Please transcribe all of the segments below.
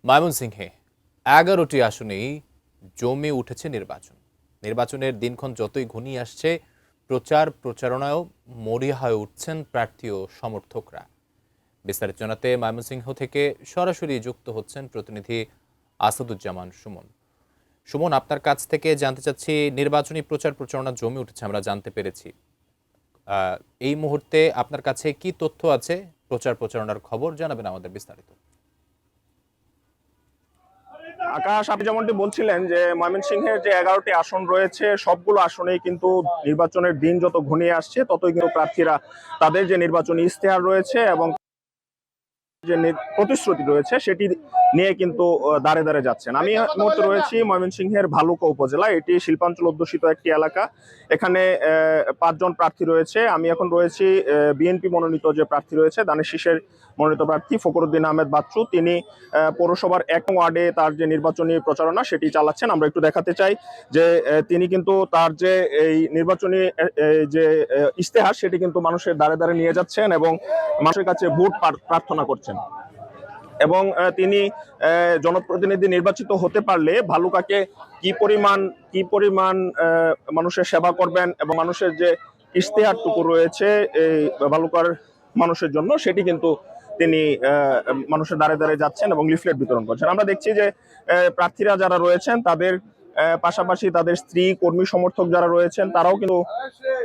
ময়মনসিংহে ১১টি আসনেই জমে উঠেছে নির্বাচনের দিনক্ষণ যতই ঘনিয়ে আসছে প্রচারণায়ও মরিয়া হয়ে উঠছেন প্রার্থী ও সমর্থকরা। বিস্তারিত জানাতে ময়মনসিংহ থেকে সরাসরি যুক্ত হচ্ছেন প্রতিনিধি আসাদুজ্জামান সুমন। সুমন, আপনার কাছ থেকে জানতে চাচ্ছি, নির্বাচনী প্রচারণা জমে উঠেছে আমরা জানতে পেরেছি। এই মুহূর্তে আপনার কাছে কি তথ্য আছে? প্রচারণার খবর জানাবেন আমাদের বিস্তারিত। আকাশ, আপনি যেমনটি বলছিলেন যে ময়মনসিংহের যে ১১টি আসন রয়েছে সবগুলো আসনেই কিন্তু নির্বাচনের দিন যত ঘনিয়ে আসছে ততই কিন্তু প্রার্থীরা তাদের যে নির্বাচনী ইশতেহার রয়েছে এবং যে প্রতিশ্রুতি রয়েছে সেটি নিয়ে কিন্তু দাঁড়ে দাঁড়ে যাচ্ছেন। আমি মুহূর্তে রয়েছি ময়মনসিংহের ভালুকা উপজেলা। এটি শিল্পাঞ্চল অধ্যুষিত একটি এলাকা। এখানে ৫ জন প্রার্থী রয়েছে। আমি এখন রয়েছি বিএনপি মনোনীত যে প্রার্থী রয়েছে, দানের শীষের মনোনীত প্রার্থী ফখরুদ্দিন আহমেদ বাচ্চু। তিনি পৌরসভার ১ ওয়ার্ডে তার যে নির্বাচনী প্রচারণা সেটি চালাচ্ছেন। আমরা একটু দেখাতে চাই যে তিনি কিন্তু তার যে এই নির্বাচনী যে ইশতেহার সেটি কিন্তু মানুষের দ্বারে দ্বারে নিয়ে যাচ্ছেন এবং মানুষের কাছে ভোট প্রার্থনা করছেন। এবং তিনি জনপ্রতিনিধি নির্বাচিত হতে পারলে ভালুকাকে কি পরিমাণ মানুষের সেবা করবেন এবং মানুষের যে ইশতেহারটুকু রয়েছে এই ভালুকার মানুষের জন্য সেটি কিন্তু তিনি মানুষের দ্বারে দ্বারে যাচ্ছেন এবং লিফলেট বিতরণ করছেন। আমরা দেখছি যে প্রার্থীরা যারা রয়েছেন তাদের পাশাপাশি তাদের স্ত্রী, কর্মী, সমর্থক যারা রয়েছেন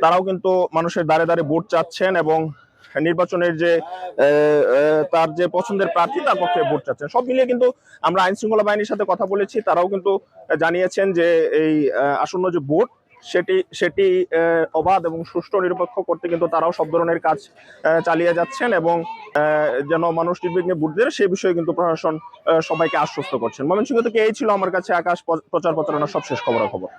তারাও কিন্তু মানুষের দ্বারে দ্বারে ভোট চাচ্ছেন এবং নির্বাচনের যে তার যে পছন্দের প্রার্থী তার পক্ষে ভোট চাচ্ছেন। সব মিলিয়ে কিন্তু আমরা আইন শৃঙ্খলা বাহিনীর সাথে কথা বলেছি, তারাও কিন্তু জানিয়েছেন যে এই আসন্ন যে ভোট সেটি অবাধ এবং সুষ্ঠু নিরপেক্ষ করতে কিন্তু তারাও সব ধরনের কাজ চালিয়ে যাচ্ছেন এবং যেন মানুষ নির্বিঘ্নে ভোট দেয় সে বিষয়ে কিন্তু প্রশাসন সবাইকে আশ্বস্ত করছেন। ময়মনসিংহ থেকে এই ছিল আমার কাছে আকাশ প্রচারণার সবশেষ খবরাখবর।